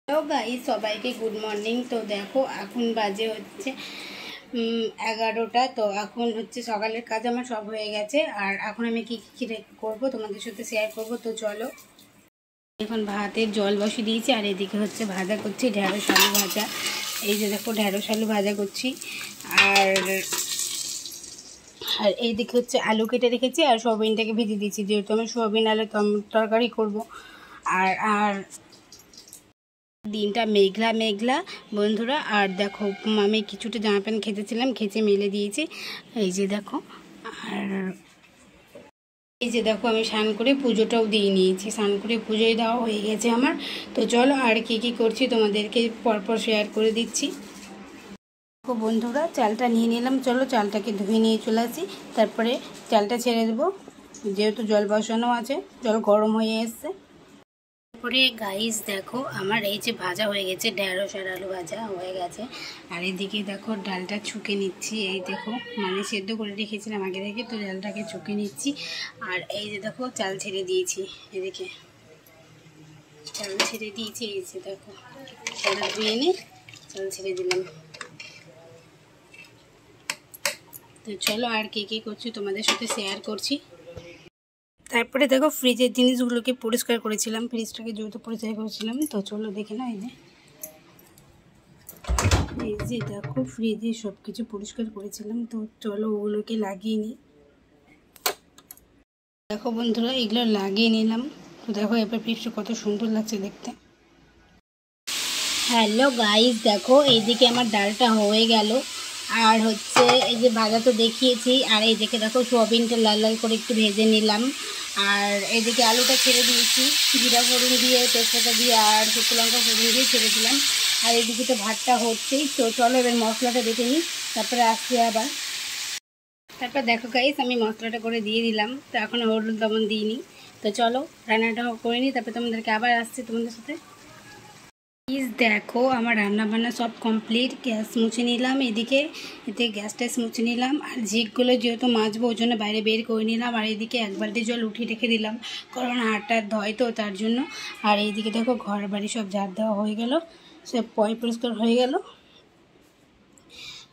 Hello guys, সবাইকে good morning. তো দেখো এখন বাজে হচ্ছে 11টা। তো এখন হচ্ছে সকালের কাজ আমার সব হয়ে গেছে। আর এখন আমি কি কি করব তোমাদের সাথে শেয়ার করব। তো চলো, এখন ভাতের জল বসিয়ে দিয়েছি আর এদিকে হচ্ছে ভাজা করছি, ঢেঁড়স আলু ভাজা। এই যে দেখো ঢেঁড়স আলু ভাজা করছি। আর আর এইদিকে হচ্ছে আলু কেটে রেখেছি আর সোয়াবিনটাকে ভেজে দিয়েছি, যেহেতু আমি সোয়াবিন আলু তরকারি করব। আর আর দিনটা মেঘলা মেঘলা বন্ধুরা। আর দেখো আমি কিছুটা জামা প্যান্ট খেতেছিলাম, খেঁচে মেলে দিয়েছি। এই যে দেখো, আর এই যে দেখো আমি স্নান করে পুজোটাও দিয়ে নিয়েছি, স্নান করে পুজোয় দেওয়া হয়ে গেছে আমার। তো চলো আর কি কি করছি তোমাদেরকে পরপর শেয়ার করে দিচ্ছি। দেখো বন্ধুরা, চালটা নিয়ে নিলাম, চলো চালটাকে ধুয়ে নিয়ে চলে আসি, তারপরে চালটা ছেড়ে দেবো, যেহেতু জল বসানো আছে, জল গরম হয়ে এসছে। তারপরে গাইস দেখো আমার এই যে ভাজা হয়ে গেছে, ঢেঁড়স আর আলু ভাজা হয়ে গেছে। আর এদিকে দেখো ডালটা ছুঁকে নিচ্ছি। এই দেখো মানে সেদ্ধ করে রেখেছিলাম আগে থেকে, তো ডালটাকে ছুঁকে নিচ্ছি। আর এই যে দেখো চাল ছেড়ে দিয়েছি, এদিকে চাল ছেড়ে দিয়েছি। এই যে দেখো চাল ধুয়ে এনে চাল ছেড়ে দিলাম। তো চলো আর কি কি করছি তোমাদের সাথে শেয়ার করছি। তারপরে দেখো ফ্রিজের জিনিসগুলোকে পরিষ্কার করেছিলাম, ফ্রিজটাকে যেহেতু পরিষ্কার করেছিলাম। তো চলো দেখে না, এই যে দেখো ফ্রিজে সব কিছু পরিষ্কার করেছিলাম। তো চলো ওগুলোকে লাগিয়ে নিই। দেখো বন্ধুরা এগুলো লাগিয়ে নিলাম। তো দেখো এবার ফ্রিজটা কত সুন্দর লাগছে দেখতে। হ্যালো গাইস, দেখো এইদিকে আমার ডালটা হয়ে গেল। আর হচ্ছে এই যে ভাজা তো দেখিয়েছি। আর এইদিকে দেখো সোয়াবিনটা লাল লাল করে একটু ভেজে নিলাম। আর এইদিকে আলুটা ছেড়ে দিয়েছি, জিরা ফোড়ন দিয়ে, তেজপাতা দিয়ে আর শুকনো লঙ্কা ফোড়ন দিয়ে ছেড়ে দিলাম। আর এইদিকে তো ভাতটা হচ্ছেই। তো চলো এবার মশলাটা দেখে নিই, তারপরে আসছি আবার। তারপর দেখো গাইস আমি মশলাটা করে দিয়ে দিলাম। তো এখন হলুদ লবণ দিইনি। তো চলো রান্নাটা করে নিই, তারপরে তোমাদেরকে আবার আসছি তোমাদের সাথে। প্লিজ দেখো আমার রান্না বান্না সব কমপ্লিট। গ্যাস মুছে নিলাম, এদিকে এতে গ্যাস ট্যাস মুছে নিলাম। আর ঝিকগুলো যেহেতু মাজবো ওই জন্য বাইরে বের করে নিলাম। আর এদিকে এক বালতি জল উঠিয়ে রেখে দিলাম, কারণ হাতটা ধয় তো তার জন্য। আর এইদিকে দেখো ঘর বাড়ি সব ঝাড় দেওয়া হয়ে গেল, সব পরিষ্কার হয়ে গেল।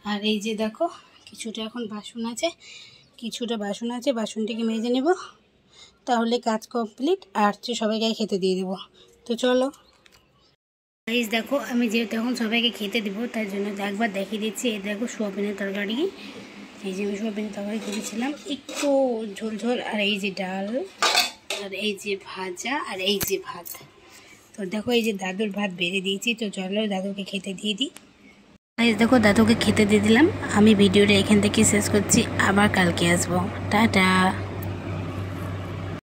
আর এই যে দেখো কিছুটা এখন বাসন আছে, বাসনটিকে মেজে নেব, তাহলে কাজ কমপ্লিট। আর সবাইকে খেতে দিয়ে দেবো। তো চলো গাইস দেখো আমি যেহেতু এখন সবাইকে খেতে দেবো তার জন্য একবার দেখিয়ে দিচ্ছি। এই দেখো সোয়াবিনের তরকারি, এই যে আমি সোয়াবিনের তরকারি করেছিলাম একটু ঝোল ঝোল। আর এই যে ডাল, আর এই যে ভাজা, আর এই যে ভাত। তো দেখো এই যে দাদুর ভাত বেড়ে দিয়েছি। তো চলো দাদুকে খেতে দিয়ে দিই। গাইস দেখো দাদুকে খেতে দিয়ে দিলাম। আমি ভিডিওটা এখান থেকে শেষ করছি, আবার কালকে আসবো। টাটা।